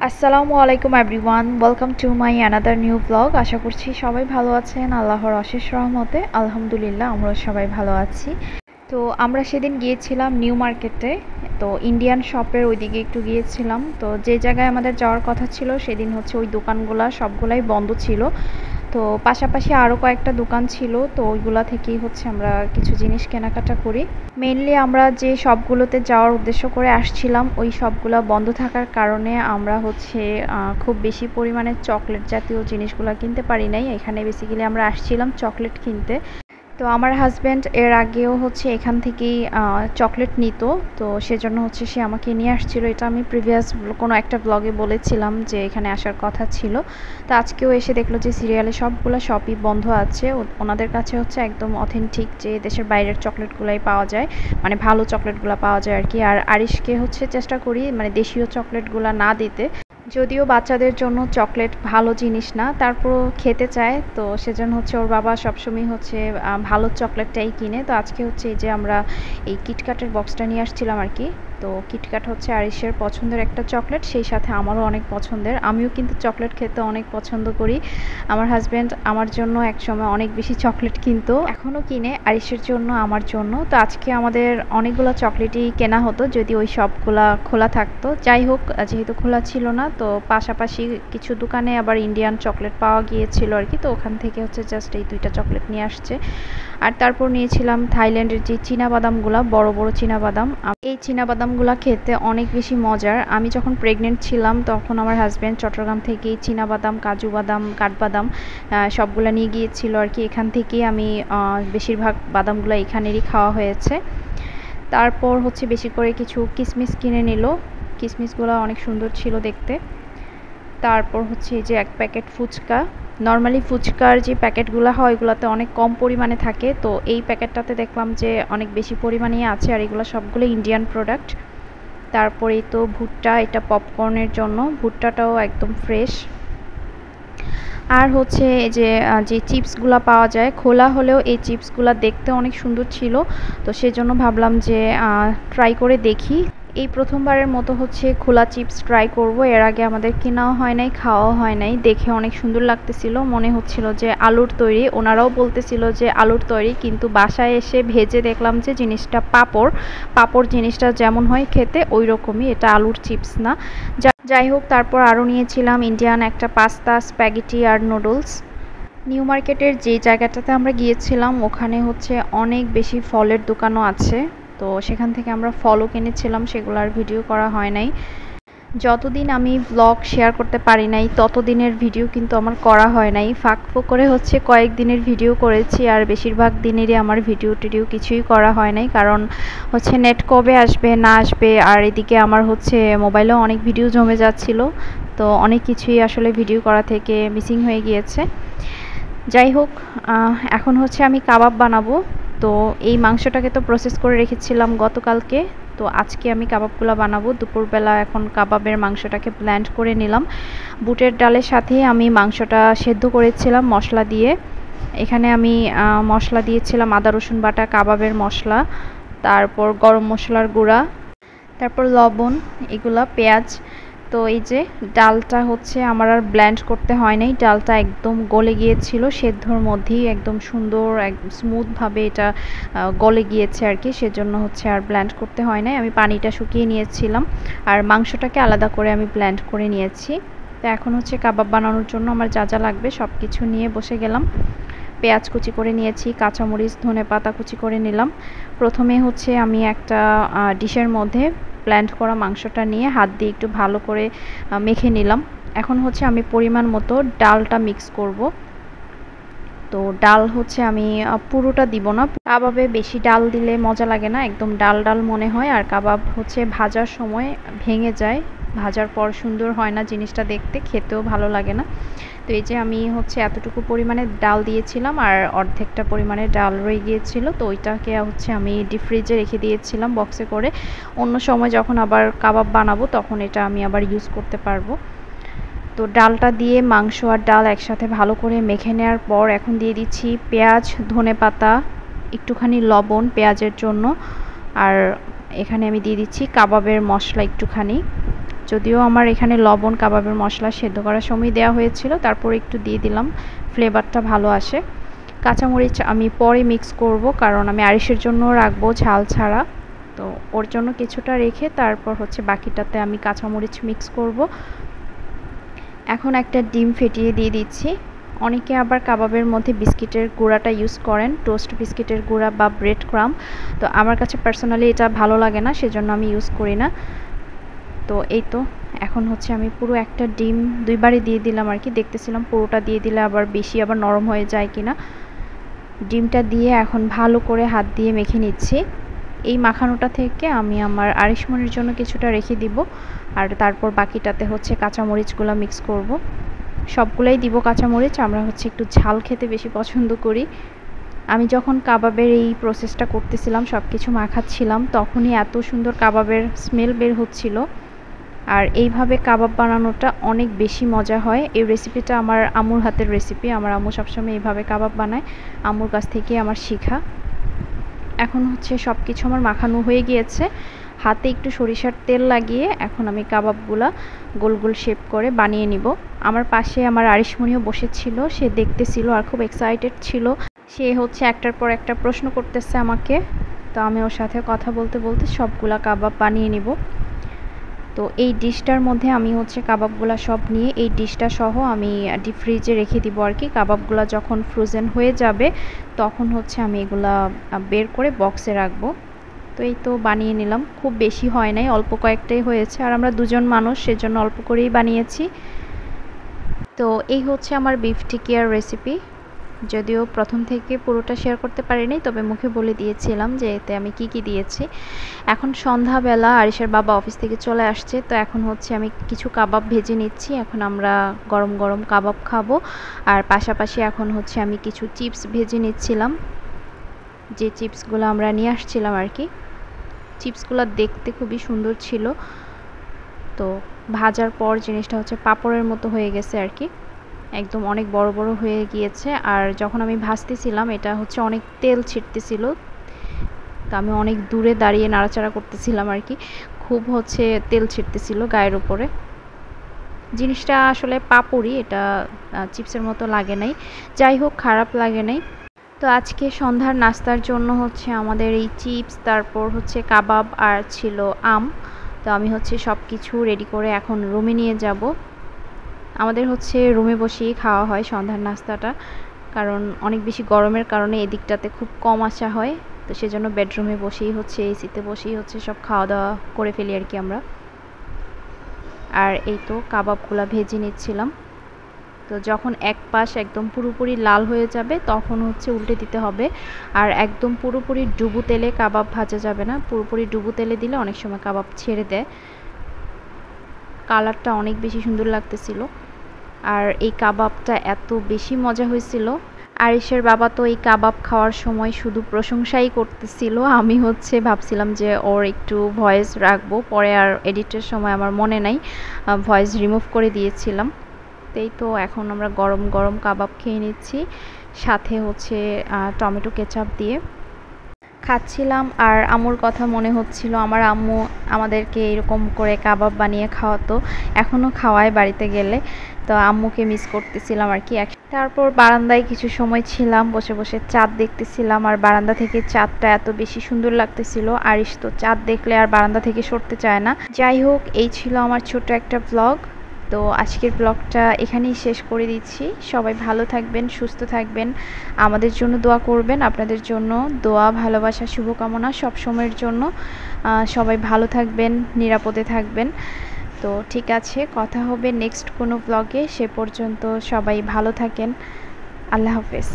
আসসালামু আলাইকুম everyone, welcome to my another new blog. আশা করছি সবাই ভালো আছেন। আল্লাহর অশেষ রহমতে আলহামদুলিল্লাহ আমরাও সবাই ভালো আছি। তো আমরা সেদিন গিয়েছিলাম নিউ মার্কেটে। তো ইন্ডিয়ান শপের ওইদিকে একটু গিয়েছিলাম। তো যে জায়গায় আমাদের যাওয়ার কথা ছিল সেদিন হচ্ছে ওই দোকানগুলা সবগুলাই বন্ধ ছিল। তো পাশাপাশি আরও কয়েকটা দোকান ছিল, তো ওইগুলা থেকেই হচ্ছে আমরা কিছু জিনিস কেনাকাটা করি। মেইনলি আমরা যে শপগুলোতে যাওয়ার উদ্দেশ্য করে আসছিলাম ওই শপগুলো বন্ধ থাকার কারণে আমরা হচ্ছে খুব বেশি পরিমাণে চকলেট জাতীয় জিনিসগুলো কিনতে পারি নাই। এখানে বেসিক্যালি আমরা আসছিলাম চকলেট কিনতে। তো আমার হাজব্যান্ড এর আগেও হচ্ছে এখান থেকেই চকলেট নিত, তো সেজন্য হচ্ছে সে আমাকে নিয়ে আসছিল। এটা আমি প্রিভিয়াস কোনো একটা ব্লগে বলেছিলাম যে এখানে আসার কথা ছিল। তো আজকেও এসে দেখলো যে সিরিয়ালে সবগুলো শপই বন্ধ আছে। ওনাদের কাছে হচ্ছে একদম অথেন্টিক যে দেশের বাইরের চকলেটগুলাই পাওয়া যায়, মানে ভালো চকলেটগুলো পাওয়া যায় আর কি। আর আরিশকে হচ্ছে চেষ্টা করি মানে দেশীয় চকলেটগুলো না দিতে, যদিও বাচ্চাদের জন্য চকলেট ভালো জিনিস না, তারপরও খেতে চায়। তো সেজন্য হচ্ছে ওর বাবা সবসময় হচ্ছে ভালো চকলেটটাই কিনে। তো আজকে হচ্ছে এই যে আমরা এই কিটক্যাটের বক্সটা নিয়ে আসছিলাম আর কি। তো কিটক্যাট হচ্ছে আরিশের পছন্দের একটা চকলেট, সেই সাথে আমারও অনেক পছন্দের। আমিও কিন্তু চকলেট খেতে অনেক পছন্দ করি। আমার হাজব্যান্ড আমার জন্য একসময় অনেক বেশি চকলেট কিনতো, এখনও কিনে আরিশের জন্য, আমার জন্য। তো আজকে আমাদের অনেকগুলো চকলেটই কেনা হতো যদি ওই সবগুলা খোলা থাকতো। যাই হোক, যেহেতু খোলা ছিল না, তো পাশাপাশি কিছু দোকানে আবার ইন্ডিয়ান চকলেট পাওয়া গিয়েছিল আর কি। তো ওখান থেকে হচ্ছে জাস্ট এই দুইটা চকলেট নিয়ে আসছে। আর তারপর নিয়েছিলাম থাইল্যান্ডের যে চীনাবাদামগুলো, বড় বড় চীনাবাদাম। এই চীনাবাদামগুলো খেতে অনেক বেশি মজার। আমি যখন প্রেগনেন্ট ছিলাম তখন আমার হাজব্যান্ড চট্টগ্রাম থেকে চীনাবাদাম, কাজু বাদাম, কাঠবাদাম সবগুলো নিয়ে গিয়েছিল আর কি। এখান থেকেই আমি বেশিরভাগ বাদামগুলো এখানেরই খাওয়া হয়েছে। তারপর হচ্ছে বেশি করে কিছু কিশমিশ কিনে নিল। কিশমিশগুলো অনেক সুন্দর ছিল দেখতে। তারপর হচ্ছে এই যে এক প্যাকেট ফুচকা। নর্মালি ফুচকার যে প্যাকেটগুলো হয় ওইগুলোতে অনেক কম পরিমাণে থাকে, তো এই প্যাকেটটাতে দেখলাম যে অনেক বেশি পরিমাণেই আছে, আর এগুলো সবগুলো ইন্ডিয়ান প্রোডাক্ট। তারপরেই তো ভুট্টা, এটা পপকর্নের জন্য, ভুট্টাটাও একদম ফ্রেশ। আর হচ্ছে এই যে যে চিপসগুলো পাওয়া যায় খোলা হলেও এই চিপসগুলো দেখতে অনেক সুন্দর ছিল, তো সেজন্য ভাবলাম যে ট্রাই করে দেখি। এই প্রথমবারের মতো হচ্ছে খোলা চিপস ট্রাই করব। এর আগে আমাদের কেনাও হয় নাই, খাওয়াও হয় নাই। দেখে অনেক সুন্দর লাগতেছিল, মনে হচ্ছিল যে আলুর তৈরি। ওনারাও বলতেছিল যে আলুর তৈরি, কিন্তু বাসায় এসে ভেজে দেখলাম যে জিনিসটা পাঁপড়। পাঁপড় জিনিসটা যেমন হয় খেতে ওই রকমই, এটা আলুর চিপস না। যাই হোক, তারপর আরও নিয়েছিলাম ইন্ডিয়ান একটা পাস্তা, স্প্যাগেটি আর নুডলস। নিউ মার্কেটের যে জায়গাটাতে আমরা গিয়েছিলাম ওখানে হচ্ছে অনেক বেশি ফলের দোকানও আছে, তো সেখান থেকে আমরা ফলও কিনেছিলাম, সেগুলো আর ভিডিও করা হয় নাই। যতদিন আমি ব্লগ শেয়ার করতে পারি নাই ততদিনের ভিডিও কিন্তু আমার করা হয় নাই। ফাঁক করে হচ্ছে কয়েকদিনের ভিডিও করেছি, আর বেশিরভাগ দিনেরই আমার ভিডিও টিডিও কিছুই করা হয় নাই, কারণ হচ্ছে নেট কবে আসবে না আসবে, আর এদিকে আমার হচ্ছে মোবাইলেও অনেক ভিডিও জমে যাচ্ছিল। তো অনেক কিছুই আসলে ভিডিও করা থেকে মিসিং হয়ে গিয়েছে। যাই হোক, এখন হচ্ছে আমি কাবাব বানাবো। তো এই মাংসটাকে তো প্রসেস করে রেখেছিলাম গতকালকে, তো আজকে আমি কাবাবগুলো বানাবো দুপুরবেলা। এখন কাবাবের মাংসটাকে ব্লেন্ড করে নিলাম। বুটের ডালের সাথে আমি মাংসটা সেদ্ধ করেছিলাম মশলা দিয়ে। এখানে আমি মশলা দিয়েছিলাম আদা রসুন বাটা, কাবাবের মশলা, তারপর গরম মশলার গুঁড়া, তারপর লবণ, এগুলা, পেঁয়াজ। তো এই যে ডালটা হচ্ছে আমার আর ব্লেন্ড করতে হয় নাই, ডালটা একদম গলে গিয়েছিল সেদ্ধর মধ্যেই, একদম সুন্দর একদম স্মুথভাবে এটা গলে গিয়েছে আর কি। সেজন্য হচ্ছে আর ব্লেন্ড করতে হয় নাই, আমি পানিটা শুকিয়ে নিয়েছিলাম আর মাংসটাকে আলাদা করে আমি ব্লেন্ড করে নিয়েছি। তো এখন হচ্ছে কাবাব বানানোর জন্য আমার যা যা লাগবে সব কিছু নিয়ে বসে গেলাম। পেঁয়াজ কুচি করে নিয়েছি, কাঁচামরিচ, ধনেপাতা কুচি করে নিলাম। প্রথমে হচ্ছে আমি একটা ডিশের মধ্যে ব্লেন্ড করা মাংসটা নিয়ে হাত দিয়ে একটু ভালো করে মেখে নিলাম। এখন হচ্ছে আমি পরিমাণ মতো ডালটা মিক্স করব। তো ডাল হচ্ছে আমি পুরোটা দিব না, কাবাবে বেশি ডাল দিলে মজা লাগে না, একদম ডাল ডাল মনে হয়। আর কাবাব হচ্ছে ভাজার সময় ভেঙে যায়, ভাজার পর সুন্দর হয় না জিনিসটা, দেখতে খেতেও ভালো লাগে না। তো এই যে আমি হচ্ছে এতটুকু পরিমাণে ডাল দিয়েছিলাম আর অর্ধেকটা পরিমাণে ডাল রয়ে গিয়েছিল, তো ওইটাকে হচ্ছে আমি ডিপ ফ্রিজে রেখে দিয়েছিলাম বক্সে করে। অন্য সময় যখন আবার কাবাব বানাবো তখন এটা আমি আবার ইউজ করতে পারবো। তো ডালটা দিয়ে মাংস আর ডাল একসাথে ভালো করে মেখে নেওয়ার পর এখন দিয়ে দিচ্ছি পেঁয়াজ, ধনেপাতা, একটুখানি লবণ পেঁয়াজের জন্য, আর এখানে আমি দিয়ে দিচ্ছি কাবাবের মশলা একটুখানি। যদিও আমার এখানে লবণ কাবাবের মশলা সেদ্ধ করার সময় দেওয়া হয়েছিল, তারপর একটু দিয়ে দিলাম, ফ্লেভারটা ভালো আসে। কাঁচামরিচ আমি পরে মিক্স করব, কারণ আমি আরিশের জন্য রাখবো ঝাল ছাড়া, তো ওর জন্য কিছুটা রেখে তারপর হচ্ছে বাকিটাতে আমি কাঁচামরিচ মিক্স করব। এখন একটা ডিম ফেটিয়ে দিয়ে দিচ্ছি। অনেকে আবার কাবাবের মধ্যে বিস্কিটের গুঁড়াটা ইউজ করেন, টোস্ট বিস্কিটের গুঁড়া বা ব্রেড ক্রাম্ব, তো আমার কাছে পার্সোনালি এটা ভালো লাগে না, সেজন্য আমি ইউজ করি না। তো এই তো এখন হচ্ছে আমি পুরো একটা ডিম দুইবারই দিয়ে দিলাম আর কি, দেখতেছিলাম পুরোটা দিয়ে দিলে আবার বেশি আবার নরম হয়ে যায় কিনা। ডিমটা দিয়ে এখন ভালো করে হাত দিয়ে মেখে নিচ্ছি। এই মাখানোটা থেকে আমি আমার আরিশমনির জন্য কিছুটা রেখে দিব, আর তারপর বাকিটাতে হচ্ছে কাঁচামরিচগুলো মিক্স করব। সবগুলাই দিব কাঁচামরিচ, আমরা হচ্ছে একটু ঝাল খেতে বেশি পছন্দ করি। আমি যখন কাবাবের এই প্রসেসটা করতেছিলাম, সব কিছু মাখাচ্ছিলাম, তখনই এত সুন্দর কাবাবের স্মেল বের হচ্ছিল। আর এইভাবে কাবাব বানানোটা অনেক বেশি মজা হয়। এই রেসিপিটা আমার আম্মুর হাতের রেসিপি, আমার আম্মু সবসময় এইভাবে কাবাব বানায়, আম্মুর কাছ থেকে আমার শেখা। এখন হচ্ছে সব কিছু আমার মাখানো হয়ে গিয়েছে, হাতে একটু সরিষার তেল লাগিয়ে এখন আমি কাবাবগুলা গোল গোল শেপ করে বানিয়ে নিব। আমার পাশে আমার আরিশমণিও বসেছিল, সে দেখতেছিল আর খুব এক্সাইটেড ছিল। সে হচ্ছে একটার পর একটা প্রশ্ন করতেছে আমাকে, তো আমি ওর সাথে কথা বলতে বলতে সবগুলা কাবাব বানিয়ে নিব। তো এই ডিশটার মধ্যে আমি হচ্ছে কাবাবগুলা সব নিয়ে এই ডিশটা সহ আমি ডিপ ফ্রিজে রেখে দিব আর কি। কাবাবগুলা যখন ফ্রোজেন হয়ে যাবে তখন হচ্ছে আমি এগুলা বের করে বক্সে রাখবো। তো এই তো বানিয়ে নিলাম, খুব বেশি হয় নাই, অল্প কয়েকটাই হয়েছে, আর আমরা দুজন মানুষ, সেজন্য অল্প করেই বানিয়েছি। তো এই হচ্ছে আমার বিফ টিকিয়ার রেসিপি। যদিও প্রথম থেকে পুরোটা শেয়ার করতে পারিনি, তবে মুখে বলে দিয়েছিলাম যে এতে আমি কি কি দিয়েছি। এখন সন্ধ্যাবেলা আরিশের বাবা অফিস থেকে চলে আসছে, তো এখন হচ্ছে আমি কিছু কাবাব ভেজে নিচ্ছি। এখন আমরা গরম গরম কাবাব খাবো, আর পাশাপাশি এখন হচ্ছে আমি কিছু চিপস ভেজে নিচ্ছিলাম, যে চিপসগুলো আমরা নিয়ে আসছিলাম আর কি। চিপসগুলো দেখতে খুবই সুন্দর ছিল, তো ভাজার পর জিনিসটা হচ্ছে পাপড়ের মতো হয়ে গেছে আর কি, একদম অনেক বড় বড় হয়ে গিয়েছে। আর যখন আমি ভাজতেছিলাম এটা হচ্ছে অনেক তেল ছিটতেছিল, তো আমি অনেক দূরে দাঁড়িয়ে নাড়াচাড়া করতেছিলাম আর কি, খুব হচ্ছে তেল ছিটতেছিল গায়ের উপরে। জিনিসটা আসলে পাপড়ি, এটা চিপসের মতো লাগে নাই, যাই হোক খারাপ লাগে নাই। তো আজকে সন্ধ্যার নাস্তার জন্য হচ্ছে আমাদের এই চিপস, তারপর হচ্ছে কাবাব, আর ছিল আম। তো আমি হচ্ছে সব কিছু রেডি করে এখন রুমে নিয়ে যাব। আমাদের হচ্ছে রুমে বসেই খাওয়া হয় সন্ধ্যার নাস্তাটা, কারণ অনেক বেশি গরমের কারণে এদিকটাতে খুব কম আসা হয়, তো সেজন্য বেডরুমে বসেই হচ্ছে এসিতে বসেই হচ্ছে সব খাওয়া দাওয়া করে ফেলি আর কি আমরা। আর এই তো কাবাবগুলা ভেজে নিচ্ছিলাম। তো যখন এক পাশ একদম পুরোপুরি লাল হয়ে যাবে তখন হচ্ছে উল্টে দিতে হবে, আর একদম পুরোপুরি ডুবো তেলে কাবাব ভাজা যাবে না, পুরোপুরি ডুবো তেলে দিলে অনেক সময় কাবাব ছেড়ে দেয়। কালারটা অনেক বেশি সুন্দর লাগতেছিল, আর এই কাবাবটা এত বেশি মজা হয়েছিল। আরিশের বাবা তো এই কাবাব খাওয়ার সময় শুধু প্রশংসাই করতেছিল, আমি হচ্ছে ভাবছিলাম যে ওর একটু ভয়েস রাখবো, পরে আর এডিটের সময় আমার মনে নাই, ভয়েস রিমুভ করে দিয়েছিলাম। এই তো এখন আমরা গরম গরম কাবাব খেয়ে নিচ্ছি, সাথে হচ্ছে টমেটো কেচাপ দিয়ে খাচ্ছিলাম। আর আম্মুর কথা মনে হচ্ছিল, আমার আম্মু আমাদেরকে এরকম করে কাবাব বানিয়ে খাওয়াতো, এখনও খাওয়ায় বাড়িতে গেলে, তো আম্মুকে মিস করতেছিলাম আর কি। তারপর বারান্দায় কিছু সময় ছিলাম, বসে বসে চাঁদ দেখতেছিলাম, আর বারান্দা থেকে চাঁদটা এত বেশি সুন্দর লাগতেছিল, আরিশ তো চাঁদ দেখলে আর বারান্দা থেকে সরতে চায় না। যাই হোক, এই ছিল আমার ছোট একটা ব্লগ। তো আজকের ব্লগটা এখানেই শেষ করে দিচ্ছি। সবাই ভালো থাকবেন, সুস্থ থাকবেন, আমাদের জন্য দোয়া করবেন। আপনাদের জন্য দোয়া, ভালোবাসা, শুভকামনা সব সময়ের জন্য। সবাই ভালো থাকবেন, নিরাপদে থাকবেন। তো ঠিক আছে, কথা হবে নেক্সট কোনো ব্লগে, সে পর্যন্ত সবাই ভালো থাকেন। আল্লাহ হাফেজ।